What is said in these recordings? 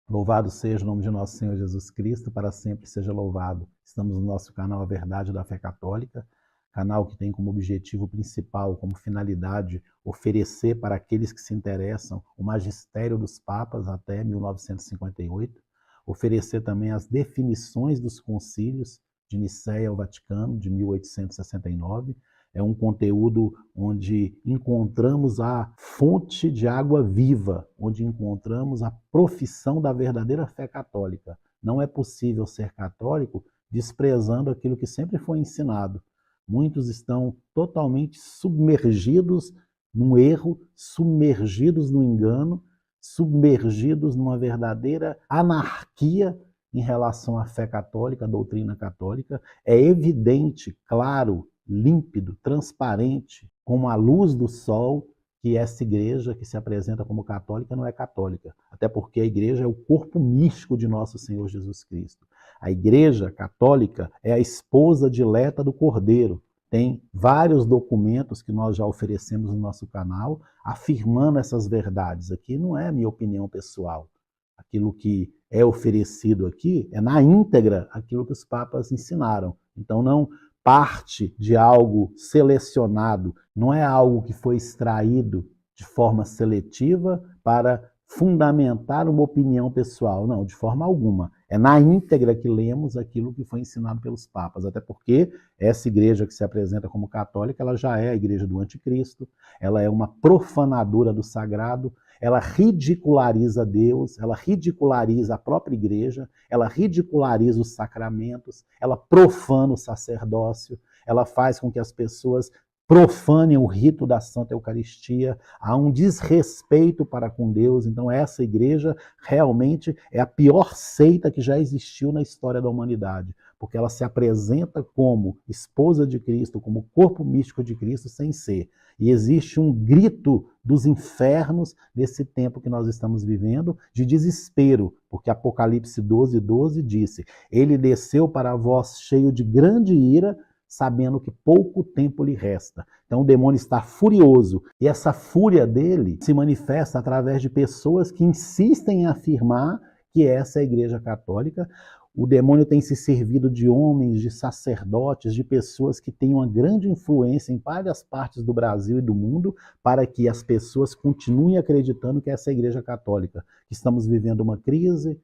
Louvado seja o nome de nosso Senhor Jesus Cristo, para sempre seja louvado. Estamos no nosso canal A Verdade da Fé Católica, canal que tem como objetivo principal, como finalidade, oferecer para aqueles que se interessam o magistério dos papas até 1958, oferecer também as definições dos concílios de Nicéia ao Vaticano, de 1869, é um conteúdo onde encontramos a fonte de água viva, onde encontramos a profissão da verdadeira fé católica. Não é possível ser católico desprezando aquilo que sempre foi ensinado. Muitos estão totalmente submergidos no erro, submergidos no engano, submergidos numa verdadeira anarquia em relação à fé católica, à doutrina católica. É evidente, claro, límpido, transparente, como a luz do sol, que essa igreja que se apresenta como católica não é católica. Até porque a igreja é o corpo místico de nosso Senhor Jesus Cristo. A igreja católica é a esposa dileta do Cordeiro. Tem vários documentos que nós já oferecemos no nosso canal, afirmando essas verdades. Aqui não é minha opinião pessoal. Aquilo que é oferecido aqui é na íntegra aquilo que os papas ensinaram. Então não parte de algo selecionado, não é algo que foi extraído de forma seletiva para fundamentar uma opinião pessoal, não, de forma alguma. É na íntegra que lemos aquilo que foi ensinado pelos papas, até porque essa igreja que se apresenta como católica, ela já é a igreja do anticristo, ela é uma profanadora do sagrado, ela ridiculariza Deus, ela ridiculariza a própria igreja, ela ridiculariza os sacramentos, ela profana o sacerdócio, ela faz com que as pessoas profanem o rito da Santa Eucaristia, há um desrespeito para com Deus. Então essa igreja realmente é a pior seita que já existiu na história da humanidade, porque ela se apresenta como esposa de Cristo, como corpo místico de Cristo, sem ser. E existe um grito dos infernos nesse tempo que nós estamos vivendo, de desespero, porque Apocalipse 12:12 disse: ele desceu para vós cheio de grande ira, sabendo que pouco tempo lhe resta. Então o demônio está furioso, e essa fúria dele se manifesta através de pessoas que insistem em afirmar que essa é a Igreja Católica. O demônio tem se servido de homens, de sacerdotes, de pessoas que têm uma grande influência em várias partes do Brasil e do mundo, para que as pessoas continuem acreditando que essa é a Igreja Católica. Que estamos vivendo uma crise,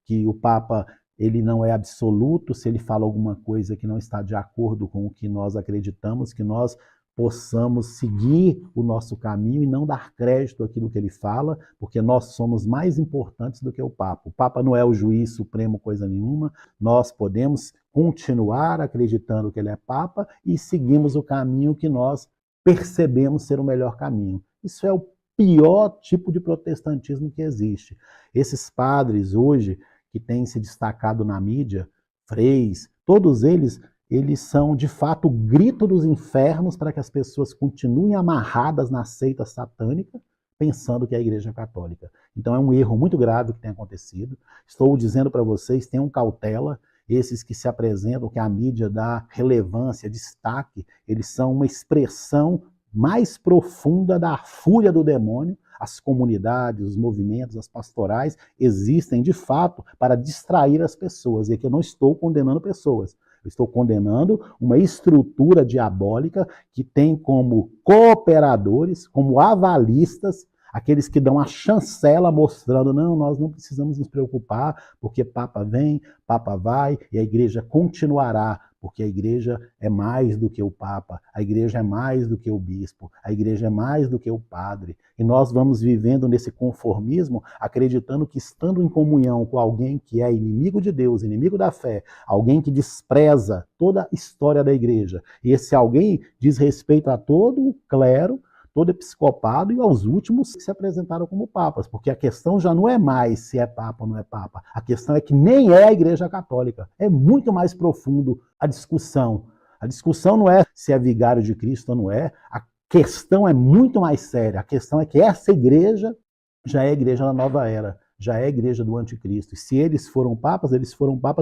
que o Papa ele não é absoluto, se ele fala alguma coisa que não está de acordo com o que nós acreditamos, que nós possamos seguir o nosso caminho e não dar crédito àquilo que ele fala, porque nós somos mais importantes do que o Papa. O Papa não é o juiz supremo, coisa nenhuma. Nós podemos continuar acreditando que ele é Papa e seguimos o caminho que nós percebemos ser o melhor caminho. Isso é o pior tipo de protestantismo que existe. Esses padres hoje que têm se destacado na mídia, freis, todos eles são de fato o grito dos infernos para que as pessoas continuem amarradas na seita satânica, pensando que é a Igreja Católica. Então é um erro muito grave que tem acontecido. Estou dizendo para vocês, tenham cautela, esses que se apresentam, que a mídia dá relevância, destaque, eles são uma expressão mais profunda da fúria do demônio. As comunidades, os movimentos, as pastorais existem de fato para distrair as pessoas. E aqui eu não estou condenando pessoas. Eu estou condenando uma estrutura diabólica que tem como cooperadores, como avalistas, aqueles que dão a chancela mostrando, não, nós não precisamos nos preocupar, porque Papa vem, Papa vai, e a igreja continuará, porque a igreja é mais do que o Papa, a igreja é mais do que o bispo, a igreja é mais do que o padre. E nós vamos vivendo nesse conformismo, acreditando que estando em comunhão com alguém que é inimigo de Deus, inimigo da fé, alguém que despreza toda a história da igreja, e esse alguém diz respeito a todo o clero, todo episcopado e aos últimos que se apresentaram como papas, porque a questão já não é mais se é papa ou não é papa, a questão é que nem é a Igreja Católica, é muito mais profundo a discussão. A discussão não é se é vigário de Cristo ou não é, a questão é muito mais séria, a questão é que essa igreja já é a igreja da nova era, já é a igreja do anticristo. E se eles foram papas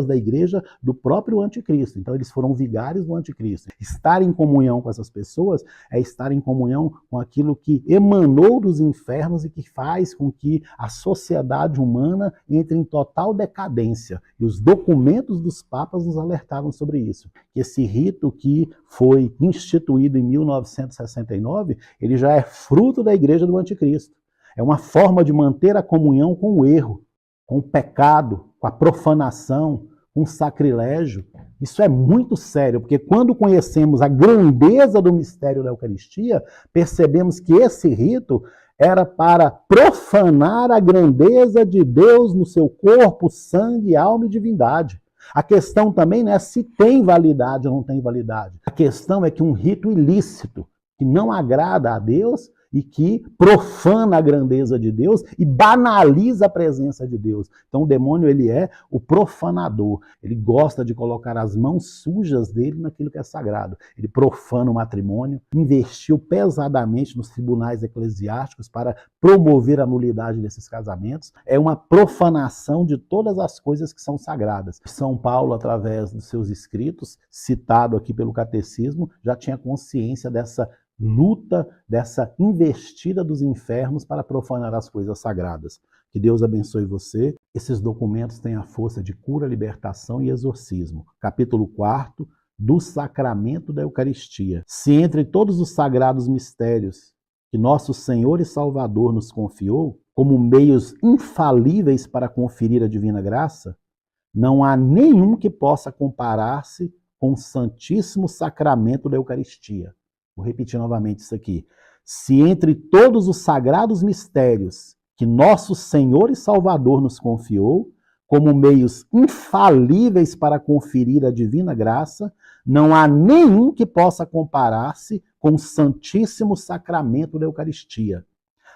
da igreja do próprio anticristo. Então eles foram vigários do anticristo. Estar em comunhão com essas pessoas é estar em comunhão com aquilo que emanou dos infernos e que faz com que a sociedade humana entre em total decadência. E os documentos dos papas nos alertaram sobre isso. Que esse rito que foi instituído em 1969, ele já é fruto da igreja do anticristo. É uma forma de manter a comunhão com o erro, com o pecado, com a profanação, com o sacrilégio. Isso é muito sério, porque quando conhecemos a grandeza do mistério da Eucaristia, percebemos que esse rito era para profanar a grandeza de Deus no seu corpo, sangue, alma e divindade. A questão também não é se tem validade ou não tem validade. A questão é que um rito ilícito, que não agrada a Deus e que profana a grandeza de Deus e banaliza a presença de Deus. Então o demônio, ele é o profanador. Ele gosta de colocar as mãos sujas dele naquilo que é sagrado. Ele profana o matrimônio, investiu pesadamente nos tribunais eclesiásticos para promover a nulidade desses casamentos. É uma profanação de todas as coisas que são sagradas. São Paulo, através dos seus escritos, citado aqui pelo Catecismo, já tinha consciência dessa luta, dessa investida dos infernos para profanar as coisas sagradas. Que Deus abençoe você. Esses documentos têm a força de cura, libertação e exorcismo. Capítulo 4 do sacramento da Eucaristia. Se entre todos os sagrados mistérios que nosso Senhor e Salvador nos confiou, como meios infalíveis para conferir a divina graça, não há nenhum que possa comparar-se com o Santíssimo Sacramento da Eucaristia. Vou repetir novamente isso aqui. Se entre todos os sagrados mistérios que nosso Senhor e Salvador nos confiou, como meios infalíveis para conferir a divina graça, não há nenhum que possa comparar-se com o Santíssimo Sacramento da Eucaristia.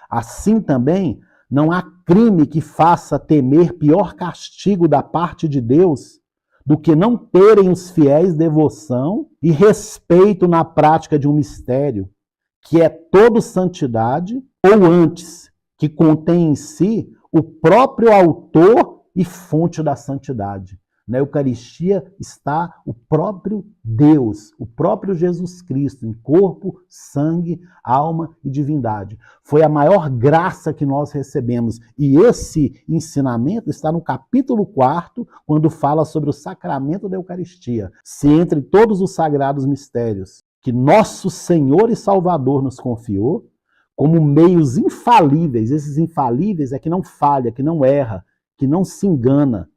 Assim também, não há crime que faça temer pior castigo da parte de Deus do que não terem os fiéis devoção e respeito na prática de um mistério, que é todo santidade, ou antes, que contém em si o próprio autor e fonte da santidade. Na Eucaristia está o próprio Deus, o próprio Jesus Cristo, em corpo, sangue, alma e divindade. Foi a maior graça que nós recebemos. E esse ensinamento está no capítulo 4, quando fala sobre o sacramento da Eucaristia. Se entre todos os sagrados mistérios que nosso Senhor e Salvador nos confiou, como meios infalíveis, esses infalíveis é que não falha, que não erra, que não se engana,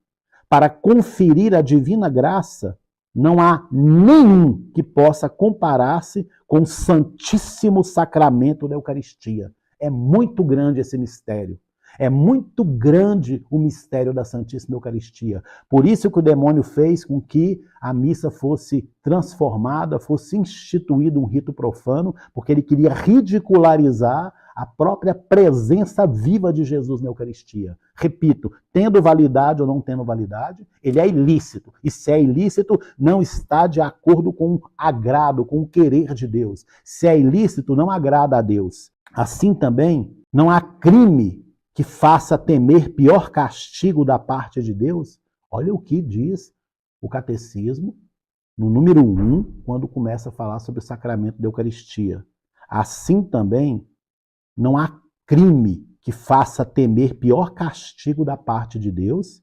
para conferir a divina graça, não há nenhum que possa comparar-se com o Santíssimo Sacramento da Eucaristia. É muito grande esse mistério. É muito grande o mistério da Santíssima Eucaristia. Por isso que o demônio fez com que a missa fosse transformada, fosse instituído um rito profano, porque ele queria ridicularizar a própria presença viva de Jesus na Eucaristia. Repito, tendo validade ou não tendo validade, ele é ilícito. E se é ilícito, não está de acordo com o agrado, com o querer de Deus. Se é ilícito, não agrada a Deus. Assim também, não há crime que faça temer pior castigo da parte de Deus. Olha o que diz o Catecismo, no número 1, quando começa a falar sobre o sacramento da Eucaristia. Assim também, não há crime que faça temer pior castigo da parte de Deus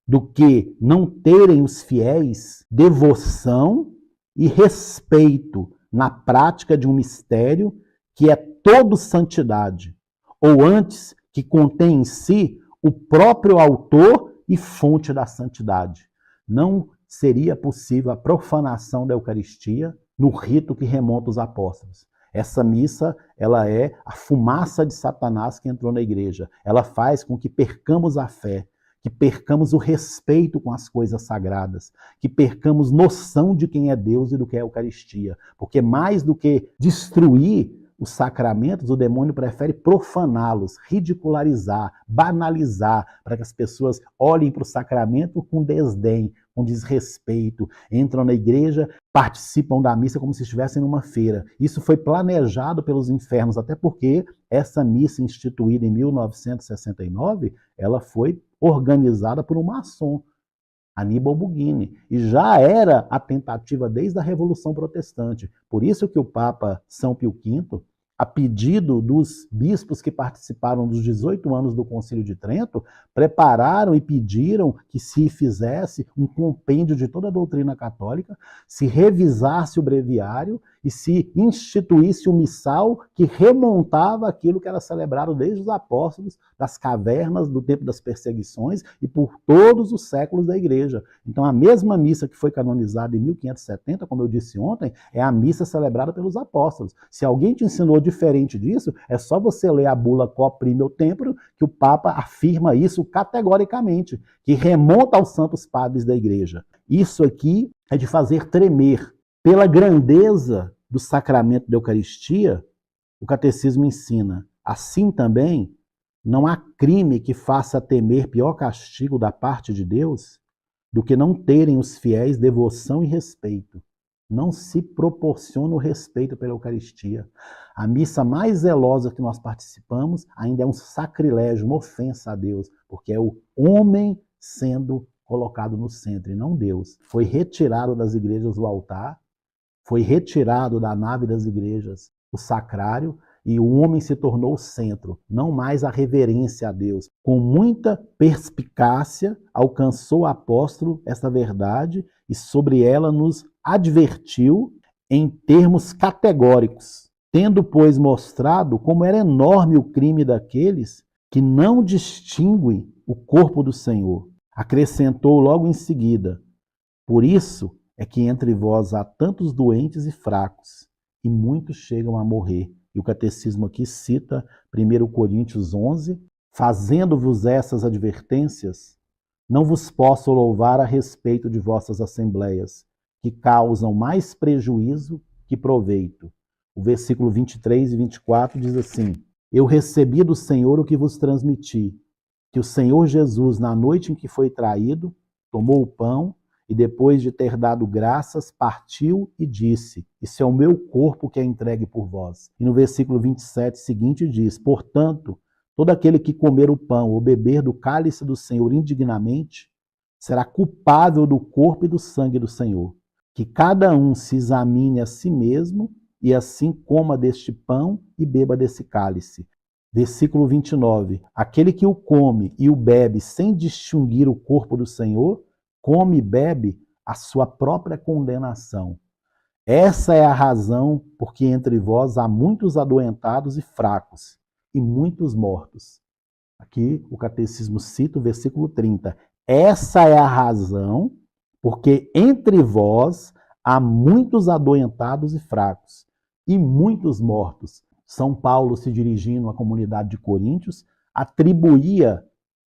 do que não terem os fiéis devoção e respeito na prática de um mistério que é todo santidade, ou antes, que contém em si o próprio autor e fonte da santidade. Não seria possível a profanação da Eucaristia no rito que remonta os apóstolos. Essa missa, ela é a fumaça de Satanás que entrou na igreja. Ela faz com que percamos a fé, que percamos o respeito com as coisas sagradas, que percamos noção de quem é Deus e do que é a Eucaristia. Porque mais do que destruir os sacramentos, o demônio prefere profaná-los, ridicularizar, banalizar, para que as pessoas olhem para o sacramento com desdém, com desrespeito, entram na igreja, participam da missa como se estivessem numa feira. Isso foi planejado pelos infernos, até porque essa missa instituída em 1969, ela foi organizada por um maçom, Aníbal Bugini, e já era a tentativa desde a Revolução Protestante. Por isso que o Papa São Pio V, a pedido dos bispos que participaram dos 18 anos do Concílio de Trento, prepararam e pediram que se fizesse um compêndio de toda a doutrina católica, se revisasse o breviário e se instituísse o missal que remontava aquilo que era celebrado desde os apóstolos, das cavernas, do tempo das perseguições e por todos os séculos da Igreja. Então, a mesma missa que foi canonizada em 1570, como eu disse ontem, é a missa celebrada pelos apóstolos. Se alguém te ensinou diferente disso, é só você ler a bula Quo Primio Tempore, que o Papa afirma isso categoricamente, que remonta aos santos padres da Igreja. Isso aqui é de fazer tremer. Pela grandeza do sacramento da Eucaristia, o catecismo ensina. Assim também, não há crime que faça temer pior castigo da parte de Deus do que não terem os fiéis devoção e respeito. Não se proporciona o respeito pela Eucaristia. A missa mais zelosa que nós participamos ainda é um sacrilégio, uma ofensa a Deus, porque é o homem sendo colocado no centro e não Deus. Foi retirado das igrejas o altar, foi retirado da nave das igrejas o sacrário e o homem se tornou o centro, não mais a reverência a Deus. Com muita perspicácia, alcançou o apóstolo esta verdade e sobre ela nos advertiu em termos categóricos, tendo, pois, mostrado como era enorme o crime daqueles que não distinguem o corpo do Senhor. Acrescentou logo em seguida: por isso é que entre vós há tantos doentes e fracos, e muitos chegam a morrer. E o catecismo aqui cita 1 Coríntios 11, fazendo-vos essas advertências, não vos posso louvar a respeito de vossas assembleias, que causam mais prejuízo que proveito. O versículo 23 e 24 diz assim: eu recebi do Senhor o que vos transmiti, que o Senhor Jesus, na noite em que foi traído, tomou o pão e depois de ter dado graças, partiu e disse: isso é o meu corpo que é entregue por vós. E no versículo 27 seguinte diz: portanto, todo aquele que comer o pão ou beber do cálice do Senhor indignamente, será culpável do corpo e do sangue do Senhor. Que cada um se examine a si mesmo e assim coma deste pão e beba desse cálice. Versículo 29. Aquele que o come e o bebe sem distinguir o corpo do Senhor, come e bebe a sua própria condenação. Essa é a razão porque entre vós há muitos adoentados e fracos, e muitos mortos. Aqui o catecismo cita o versículo 30. Essa é a razão porque entre vós há muitos adoentados e fracos, e muitos mortos. São Paulo, se dirigindo à comunidade de Coríntios, atribuía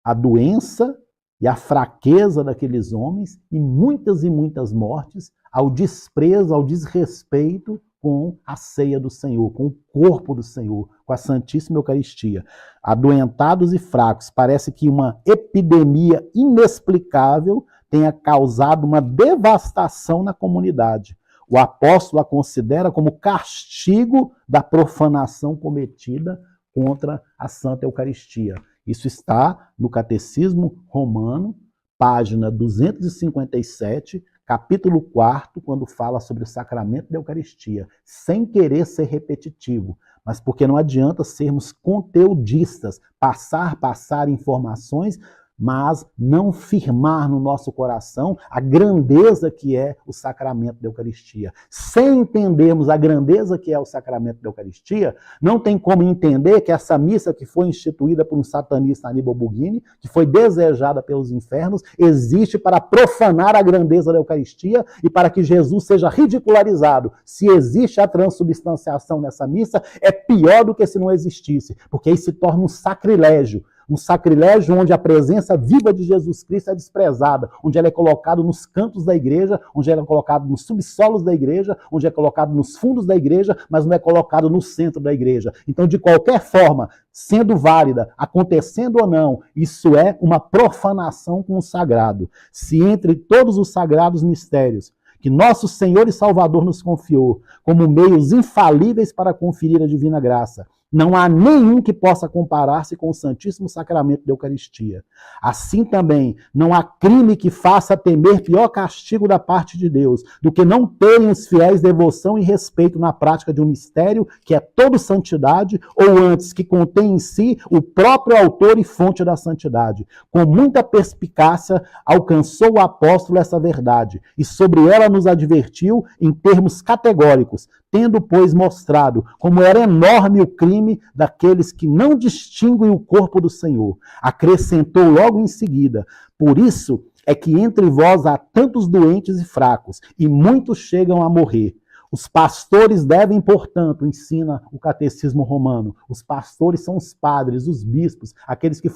a doença e a fraqueza daqueles homens e muitas mortes ao desprezo, ao desrespeito com a ceia do Senhor, com o corpo do Senhor, com a Santíssima Eucaristia. Adoentados e fracos, parece que uma epidemia inexplicável tenha causado uma devastação na comunidade. O apóstolo a considera como castigo da profanação cometida contra a Santa Eucaristia. Isso está no Catecismo Romano, página 257, capítulo 4, quando fala sobre o sacramento da Eucaristia, sem querer ser repetitivo, mas porque não adianta sermos conteudistas, passar informações, mas não firmar no nosso coração a grandeza que é o sacramento da Eucaristia. Sem entendermos a grandeza que é o sacramento da Eucaristia, não tem como entender que essa missa que foi instituída por um satanista, Aníbal Bugini, que foi desejada pelos infernos, existe para profanar a grandeza da Eucaristia e para que Jesus seja ridicularizado. Se existe a transubstanciação nessa missa, é pior do que se não existisse, porque aí se torna um sacrilégio. Um sacrilégio onde a presença viva de Jesus Cristo é desprezada, onde ela é colocada nos cantos da igreja, onde ela é colocada nos subsolos da igreja, onde é colocada nos fundos da igreja, mas não é colocado no centro da igreja. Então, de qualquer forma, sendo válida, acontecendo ou não, isso é uma profanação com o sagrado. Se entre todos os sagrados mistérios que nosso Senhor e Salvador nos confiou como meios infalíveis para conferir a divina graça, não há nenhum que possa comparar-se com o Santíssimo Sacramento da Eucaristia. Assim também, não há crime que faça temer pior castigo da parte de Deus do que não terem os fiéis devoção e respeito na prática de um mistério que é todo santidade, ou antes, que contém em si o próprio autor e fonte da santidade. Com muita perspicácia, alcançou o apóstolo essa verdade, e sobre ela nos advertiu em termos categóricos, tendo, pois, mostrado como era enorme o crime daqueles que não distinguem o corpo do Senhor. Acrescentou logo em seguida: por isso é que entre vós há tantos doentes e fracos, e muitos chegam a morrer. Os pastores devem, portanto, ensina o catecismo romano, os pastores são os padres, os bispos, aqueles que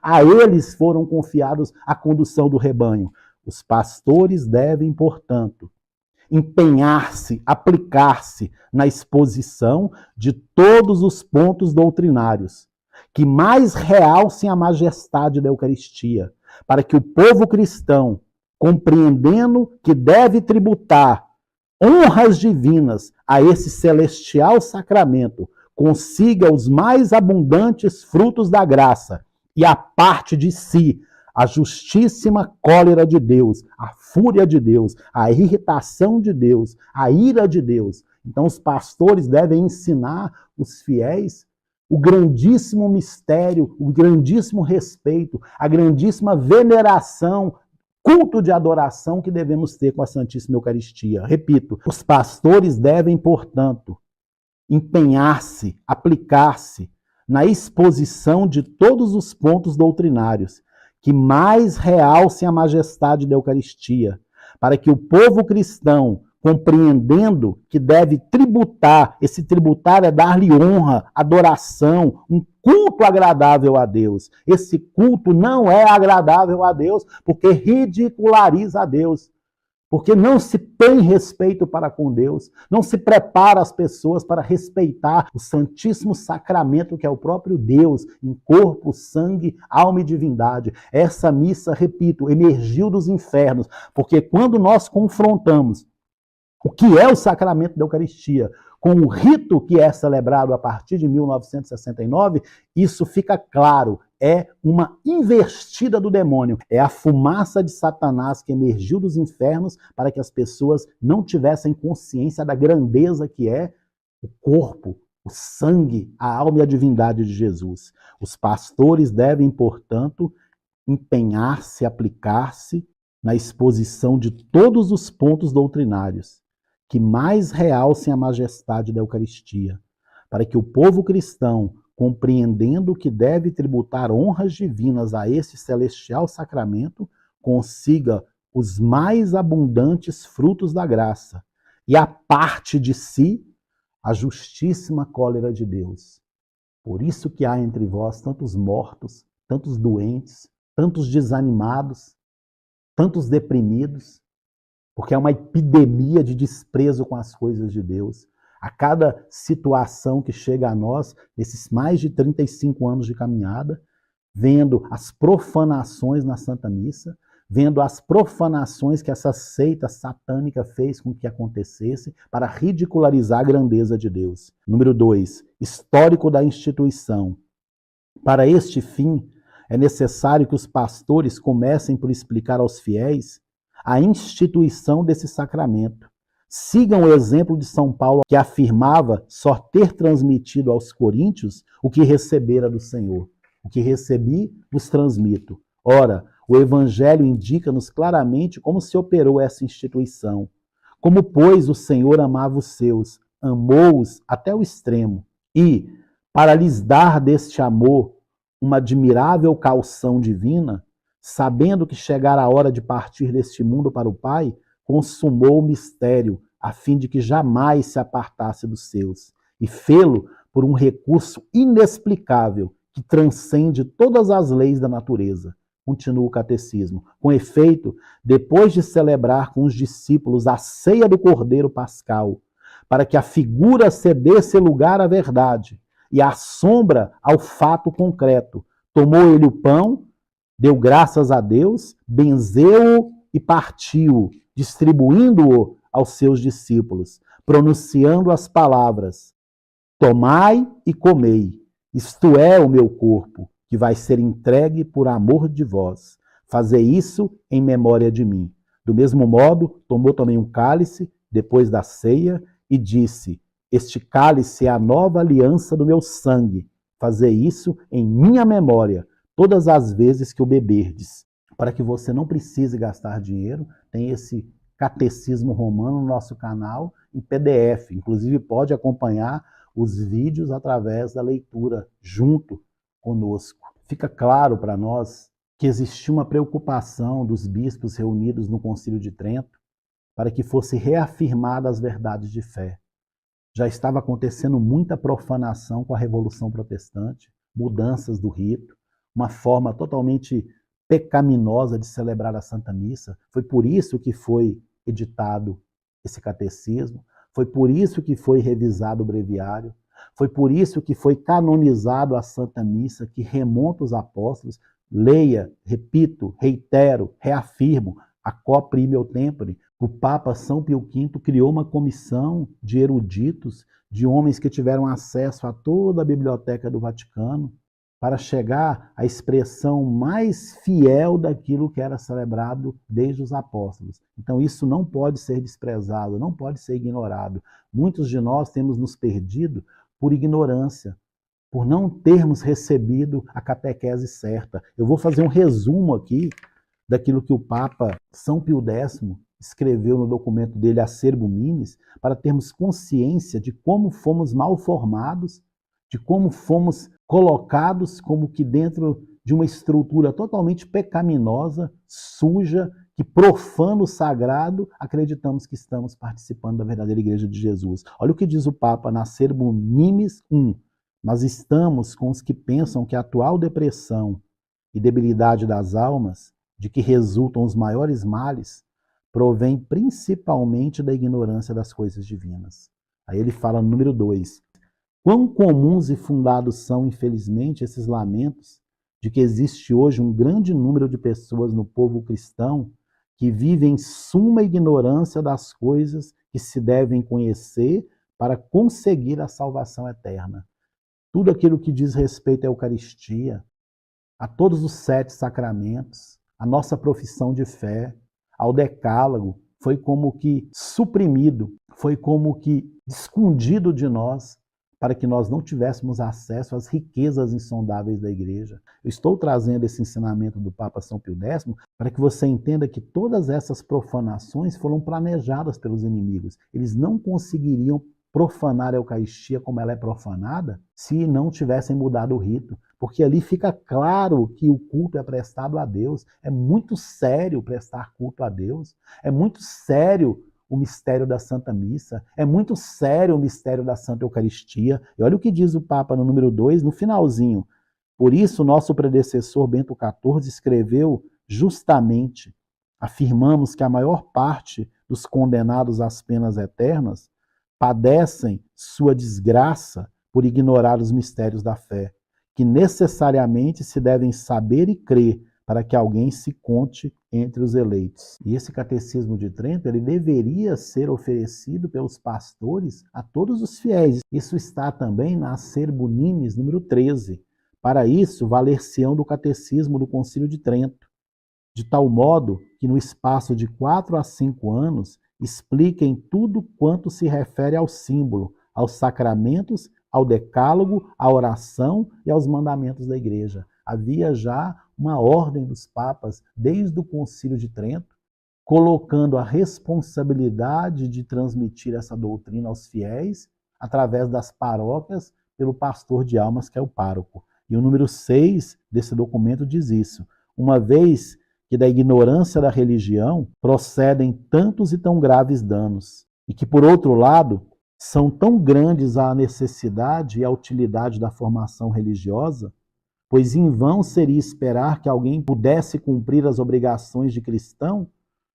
a eles foram confiados a condução do rebanho. Os pastores devem, portanto, empenhar-se, aplicar-se na exposição de todos os pontos doutrinários, que mais realcem a majestade da Eucaristia, para que o povo cristão, compreendendo que deve tributar honras divinas a esse celestial sacramento, consiga os mais abundantes frutos da graça e a parte de si a justíssima cólera de Deus, a fúria de Deus, a irritação de Deus, a ira de Deus. Então os pastores devem ensinar os fiéis o grandíssimo mistério, o grandíssimo respeito, a grandíssima veneração, culto de adoração que devemos ter com a Santíssima Eucaristia. Repito, os pastores devem, portanto, empenhar-se, aplicar-se na exposição de todos os pontos doutrinários que mais realcem a majestade da Eucaristia, para que o povo cristão, compreendendo que deve tributar, esse tributar é dar-lhe honra, adoração, um culto agradável a Deus. Esse culto não é agradável a Deus porque ridiculariza a Deus, porque não se tem respeito para com Deus, não se prepara as pessoas para respeitar o Santíssimo Sacramento, que é o próprio Deus, em corpo, sangue, alma e divindade. Essa missa, repito, emergiu dos infernos, porque quando nós confrontamos o que é o sacramento da Eucaristia com o rito que é celebrado a partir de 1969, isso fica claro. É uma investida do demônio. É a fumaça de Satanás que emergiu dos infernos para que as pessoas não tivessem consciência da grandeza que é o corpo, o sangue, a alma e a divindade de Jesus. Os pastores devem, portanto, empenhar-se, aplicar-se na exposição de todos os pontos doutrinários que mais realcem a majestade da Eucaristia, para que o povo cristão, compreendendo que deve tributar honras divinas a esse celestial sacramento, consiga os mais abundantes frutos da graça e a parte de si a justíssima cólera de Deus. Por isso que há entre vós tantos mortos, tantos doentes, tantos desanimados, tantos deprimidos, porque é uma epidemia de desprezo com as coisas de Deus. A cada situação que chega a nós, nesses mais de 35 anos de caminhada, vendo as profanações na Santa Missa, vendo as profanações que essa seita satânica fez com que acontecesse para ridicularizar a grandeza de Deus. Número 2, histórico da instituição. Para este fim, é necessário que os pastores comecem por explicar aos fiéis a instituição desse sacramento. Sigam o exemplo de São Paulo, que afirmava só ter transmitido aos coríntios o que recebera do Senhor. O que recebi, vos transmito. Ora, o Evangelho indica-nos claramente como se operou essa instituição. Como, pois, o Senhor amava os seus, amou-os até o extremo. E, para lhes dar deste amor uma admirável caução divina, sabendo que chegara a hora de partir deste mundo para o Pai, consumou o mistério, a fim de que jamais se apartasse dos seus, e fê-lo por um recurso inexplicável, que transcende todas as leis da natureza. Continua o catecismo. Com efeito, depois de celebrar com os discípulos a ceia do Cordeiro Pascal, para que a figura cedesse lugar à verdade e a sombra ao fato concreto, tomou ele o pão, deu graças a Deus, benzeu-o e partiu, distribuindo-o aos seus discípulos, pronunciando as palavras: tomai e comei, isto é o meu corpo, que vai ser entregue por amor de vós. Fazei isso em memória de mim. Do mesmo modo, tomou também um cálice, depois da ceia, e disse: este cálice é a nova aliança do meu sangue. Fazei isso em minha memória, todas as vezes que o beberdes. Para que você não precise gastar dinheiro, tem esse Catecismo Romano no nosso canal, em PDF. Inclusive, pode acompanhar os vídeos através da leitura junto conosco. Fica claro para nós que existia uma preocupação dos bispos reunidos no Concílio de Trento para que fosse reafirmada as verdades de fé. Já estava acontecendo muita profanação com a Revolução Protestante, mudanças do rito, uma forma totalmente pecaminosa de celebrar a Santa Missa. Foi por isso que foi editado esse catecismo, foi por isso que foi revisado o breviário, foi por isso que foi canonizado a Santa Missa, que remonta os apóstolos. Leia, repito, reitero, reafirmo, a quo primio tempore. O Papa São Pio V criou uma comissão de eruditos, de homens que tiveram acesso a toda a biblioteca do Vaticano, para chegar à expressão mais fiel daquilo que era celebrado desde os apóstolos. Então isso não pode ser desprezado, não pode ser ignorado. Muitos de nós temos nos perdido por ignorância, por não termos recebido a catequese certa. Eu vou fazer um resumo aqui daquilo que o Papa São Pio X escreveu no documento dele Acerbo Minis, para termos consciência de como fomos mal formados, de como fomos colocados como que dentro de uma estrutura totalmente pecaminosa, suja, que profana o sagrado, acreditamos que estamos participando da verdadeira Igreja de Jesus. Olha o que diz o Papa na Acerbo Minis 1. Nós estamos com os que pensam que a atual depressão e debilidade das almas, de que resultam os maiores males, provém principalmente da ignorância das coisas divinas. Aí ele fala no número 2. Quão comuns e fundados são, infelizmente, esses lamentos de que existe hoje um grande número de pessoas no povo cristão que vivem em suma ignorância das coisas que se devem conhecer para conseguir a salvação eterna. Tudo aquilo que diz respeito à Eucaristia, a todos os 7 sacramentos, a nossa profissão de fé, ao decálogo, foi como que suprimido, foi como que escondido de nós, para que nós não tivéssemos acesso às riquezas insondáveis da Igreja. Eu estou trazendo esse ensinamento do Papa São Pio X para que você entenda que todas essas profanações foram planejadas pelos inimigos. Eles não conseguiriam profanar a Eucaristia como ela é profanada se não tivessem mudado o rito, porque ali fica claro que o culto é prestado a Deus. É muito sério prestar culto a Deus, é muito sério o mistério da Santa Missa, é muito sério o mistério da Santa Eucaristia. E olha o que diz o Papa no número 2, no finalzinho. Por isso, nosso predecessor Bento XIV escreveu justamente: afirmamos que a maior parte dos condenados às penas eternas padecem sua desgraça por ignorar os mistérios da fé, que necessariamente se devem saber e crer para que alguém se conte entre os eleitos. E esse Catecismo de Trento, ele deveria ser oferecido pelos pastores a todos os fiéis. Isso está também na Acerbo Minis, número 13. Para isso, valer-se-ão do Catecismo do Concílio de Trento, de tal modo que no espaço de 4 a 5 anos expliquem tudo quanto se refere ao símbolo, aos sacramentos, ao decálogo, à oração e aos mandamentos da Igreja. Havia já uma ordem dos papas, desde o Concílio de Trento, colocando a responsabilidade de transmitir essa doutrina aos fiéis através das paróquias pelo pastor de almas, que é o pároco. E o número 6 desse documento diz isso: uma vez que da ignorância da religião procedem tantos e tão graves danos, e que, por outro lado, são tão grandes a necessidade e a utilidade da formação religiosa, pois em vão seria esperar que alguém pudesse cumprir as obrigações de cristão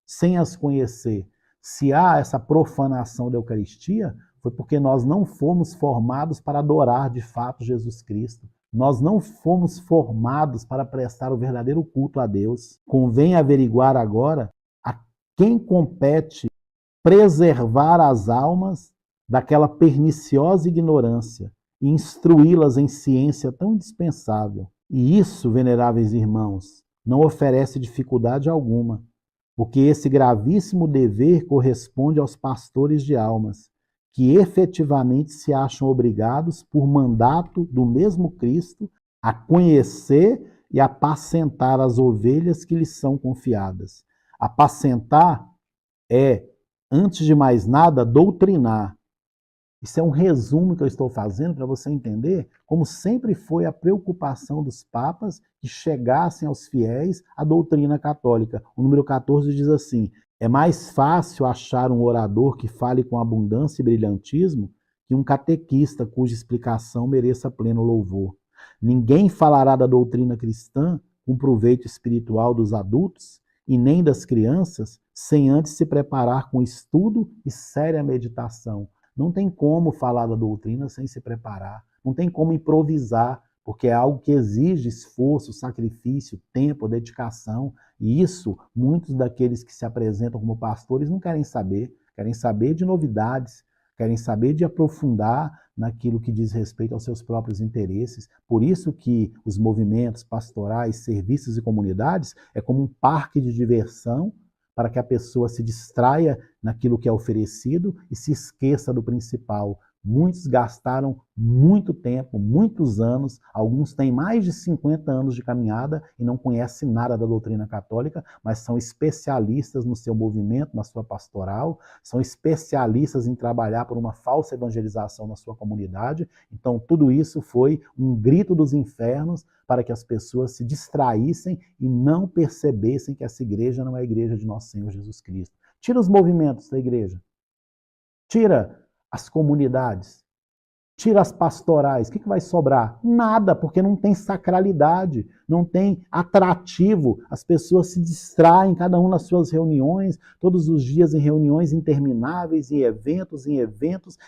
sem as conhecer. Se há essa profanação da Eucaristia, foi porque nós não fomos formados para adorar de fato Jesus Cristo. Nós não fomos formados para prestar o verdadeiro culto a Deus. Convém averiguar agora a quem compete preservar as almas daquela perniciosa ignorância e instruí-las em ciência tão indispensável. E isso, veneráveis irmãos, não oferece dificuldade alguma, porque esse gravíssimo dever corresponde aos pastores de almas, que efetivamente se acham obrigados, por mandato do mesmo Cristo, a conhecer e apacentar as ovelhas que lhes são confiadas. Apacentar é, antes de mais nada, doutrinar. Isso é um resumo que eu estou fazendo para você entender como sempre foi a preocupação dos papas que chegassem aos fiéis a doutrina católica. O número 14 diz assim: é mais fácil achar um orador que fale com abundância e brilhantismo que um catequista cuja explicação mereça pleno louvor. Ninguém falará da doutrina cristã com proveito espiritual dos adultos e nem das crianças sem antes se preparar com estudo e séria meditação. Não tem como falar da doutrina sem se preparar, não tem como improvisar, porque é algo que exige esforço, sacrifício, tempo, dedicação. E isso, muitos daqueles que se apresentam como pastores não querem saber de novidades, querem saber de aprofundar naquilo que diz respeito aos seus próprios interesses. Por isso que os movimentos pastorais, serviços e comunidades é como um parque de diversão para que a pessoa se distraia naquilo que é oferecido e se esqueça do principal. Muitos gastaram muito tempo, muitos anos, alguns têm mais de 50 anos de caminhada e não conhecem nada da doutrina católica, mas são especialistas no seu movimento, na sua pastoral, são especialistas em trabalhar por uma falsa evangelização na sua comunidade. Então, tudo isso foi um grito dos infernos para que as pessoas se distraíssem e não percebessem que essa igreja não é a igreja de nosso Senhor Jesus Cristo. Tira os movimentos da igreja, tira as comunidades, tira as pastorais, o que vai sobrar? Nada, porque não tem sacralidade, não tem atrativo, as pessoas se distraem, cada um nas suas reuniões, todos os dias em reuniões intermináveis, em eventos,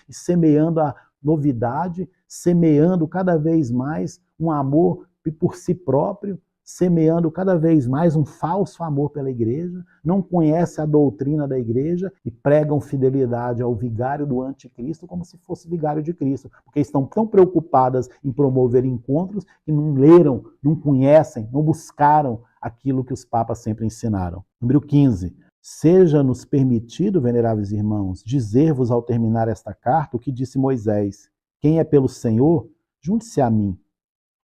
e semeando a novidade, semeando cada vez mais um amor por si próprio, semeando cada vez mais um falso amor pela igreja, não conhece a doutrina da igreja e pregam fidelidade ao vigário do anticristo como se fosse vigário de Cristo, porque estão tão preocupadas em promover encontros que não leram, não conhecem, não buscaram aquilo que os papas sempre ensinaram. Número 15. Seja-nos permitido, veneráveis irmãos, dizer-vos ao terminar esta carta o que disse Moisés: quem é pelo Senhor, junte-se a mim.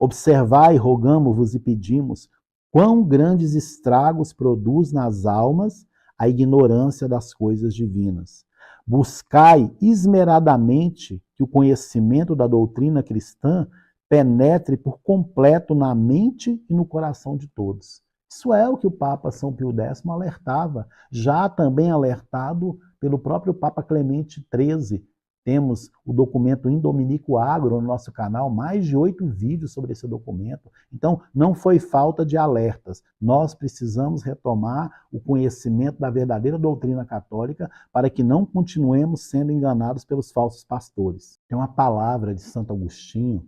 Observai, rogamo-vos e pedimos, quão grandes estragos produz nas almas a ignorância das coisas divinas. Buscai esmeradamente que o conhecimento da doutrina cristã penetre por completo na mente e no coração de todos. Isso é o que o Papa São Pio X alertava, já também alertado pelo próprio Papa Clemente XIII. Temos o documento In Dominico Agro no nosso canal, mais de 8 vídeos sobre esse documento. Então, não foi falta de alertas. Nós precisamos retomar o conhecimento da verdadeira doutrina católica para que não continuemos sendo enganados pelos falsos pastores. Tem uma palavra de Santo Agostinho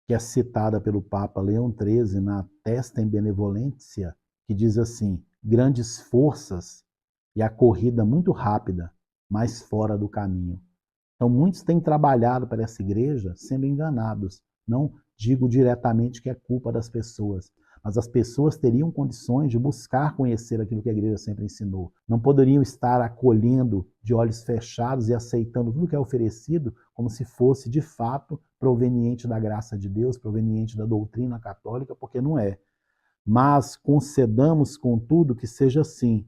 que é citada pelo Papa Leão XIII na Testa in Benevolentia, que diz assim: grandes forças e a corrida muito rápida, mas fora do caminho. Então, muitos têm trabalhado para essa igreja sendo enganados. Não digo diretamente que é culpa das pessoas, mas as pessoas teriam condições de buscar conhecer aquilo que a igreja sempre ensinou. Não poderiam estar acolhendo de olhos fechados e aceitando tudo que é oferecido como se fosse, de fato, proveniente da graça de Deus, proveniente da doutrina católica, porque não é. Mas concedamos, contudo, que seja assim.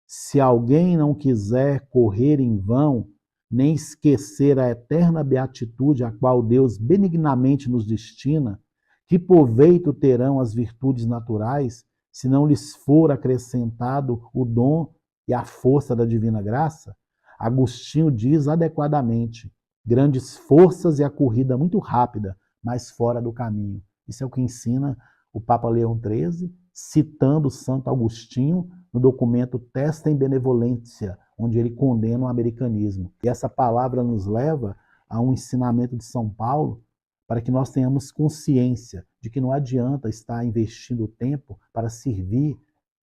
Se alguém não quiser correr em vão, nem esquecer a eterna beatitude a qual Deus benignamente nos destina, que proveito terão as virtudes naturais, se não lhes for acrescentado o dom e a força da divina graça? Agostinho diz adequadamente: grandes forças e a corrida muito rápida, mas fora do caminho. Isso é o que ensina o Papa Leão XIII, citando Santo Agostinho no documento Testem Benevolentia, onde ele condena o americanismo. E essa palavra nos leva a um ensinamento de São Paulo para que nós tenhamos consciência de que não adianta estar investindo tempo para servir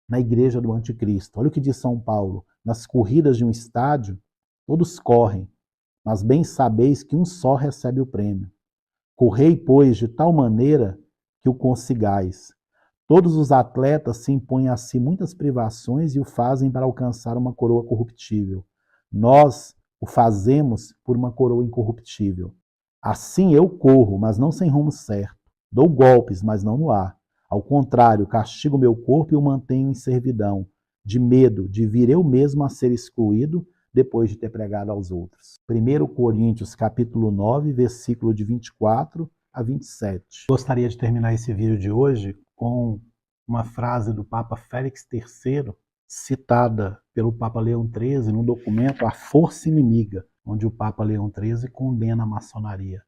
na igreja do anticristo. Olha o que diz São Paulo: nas corridas de um estádio, todos correm, mas bem sabeis que um só recebe o prêmio. Correi, pois, de tal maneira que o consigais. Todos os atletas se impõem a si muitas privações e o fazem para alcançar uma coroa corruptível. Nós o fazemos por uma coroa incorruptível. Assim eu corro, mas não sem rumo certo. Dou golpes, mas não no ar. Ao contrário, castigo meu corpo e o mantenho em servidão, de medo de vir eu mesmo a ser excluído depois de ter pregado aos outros. 1 Coríntios, capítulo 9, versículo de 24 a 27. Gostaria de terminar esse vídeo de hoje com uma frase do Papa Félix III, citada pelo Papa Leão XIII no documento A Força Inimiga, onde o Papa Leão XIII condena a maçonaria.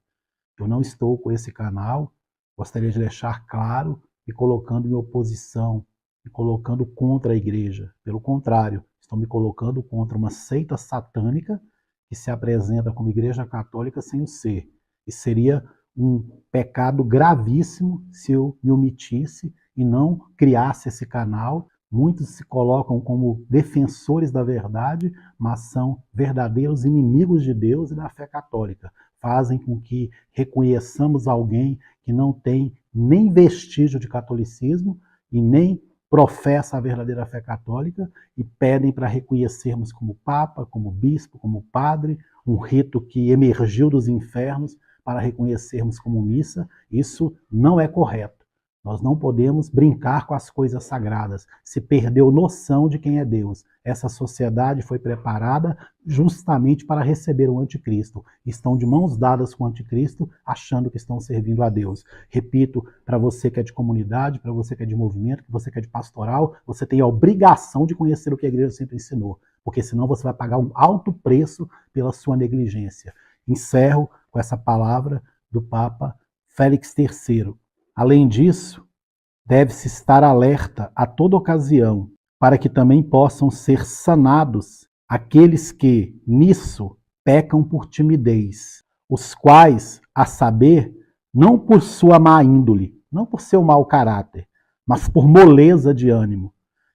Eu não estou com esse canal, gostaria de deixar claro, e colocando em oposição, e colocando contra a igreja. Pelo contrário, estão me colocando contra uma seita satânica que se apresenta como igreja católica sem o ser. E seria um pecado gravíssimo se eu me omitisse e não criasse esse canal. Muitos se colocam como defensores da verdade, mas são verdadeiros inimigos de Deus e da fé católica. Fazem com que reconheçamos alguém que não tem nem vestígio de catolicismo e nem professa a verdadeira fé católica e pedem para reconhecermos como papa, como bispo, como padre, um rito que emergiu dos infernos para reconhecermos como missa. Isso não é correto. Nós não podemos brincar com as coisas sagradas. Se perdeu noção de quem é Deus. Essa sociedade foi preparada justamente para receber o anticristo. Estão de mãos dadas com o anticristo, achando que estão servindo a Deus. Repito, para você que é de comunidade, para você que é de movimento, para você que é de pastoral, você tem a obrigação de conhecer o que a igreja sempre ensinou, porque senão você vai pagar um alto preço pela sua negligência. Encerro com essa palavra do Papa Félix III. Além disso, deve-se estar alerta a toda ocasião, para que também possam ser sanados aqueles que, nisso, pecam por timidez, os quais, a saber, não por sua má índole, não por seu mau caráter, mas por moleza de ânimo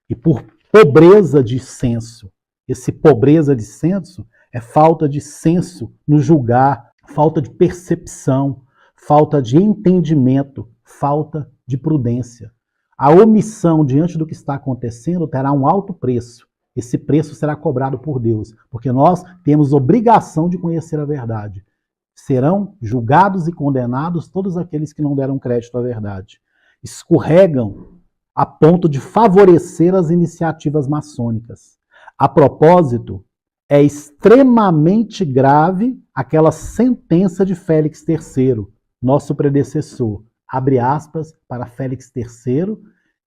e por pobreza de senso. Esse pobreza de senso é falta de senso no julgar, falta de percepção, falta de entendimento, falta de prudência. A omissão diante do que está acontecendo terá um alto preço. Esse preço será cobrado por Deus, porque nós temos obrigação de conhecer a verdade. Serão julgados e condenados todos aqueles que não deram crédito à verdade. Escorregam a ponto de favorecer as iniciativas maçônicas. A propósito, é extremamente grave aquela sentença de Félix III, nosso predecessor. Abre aspas para Félix III,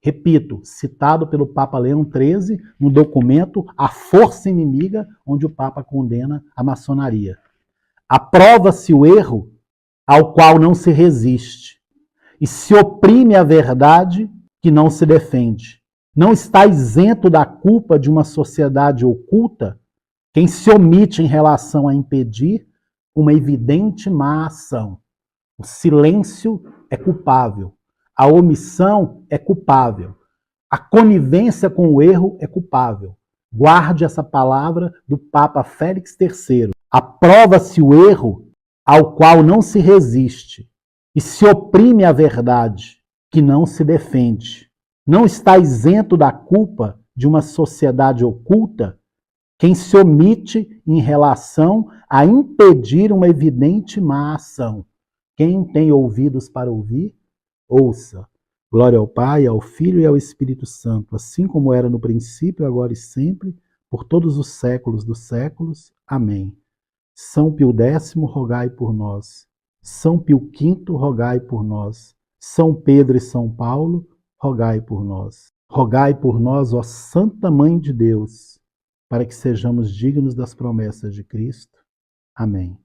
repito, citado pelo Papa Leão XIII no documento A Força Inimiga, onde o Papa condena a maçonaria. Aprova-se o erro ao qual não se resiste, e se oprime a verdade que não se defende. Não está isento da culpa de uma sociedade oculta quem se omite em relação a impedir uma evidente má ação. O silêncio é culpável, a omissão é culpável, a conivência com o erro é culpável. Guarde essa palavra do Papa Félix III. Aprova-se o erro ao qual não se resiste e se oprime a verdade que não se defende. Não está isento da culpa de uma sociedade oculta quem se omite em relação a impedir uma evidente má ação. Quem tem ouvidos para ouvir, ouça. Glória ao Pai, ao Filho e ao Espírito Santo, assim como era no princípio, agora e sempre, por todos os séculos dos séculos. Amém. São Pio X, rogai por nós. São Pio V, rogai por nós. São Pedro e São Paulo, rogai por nós. Rogai por nós, ó Santa Mãe de Deus, para que sejamos dignos das promessas de Cristo. Amém.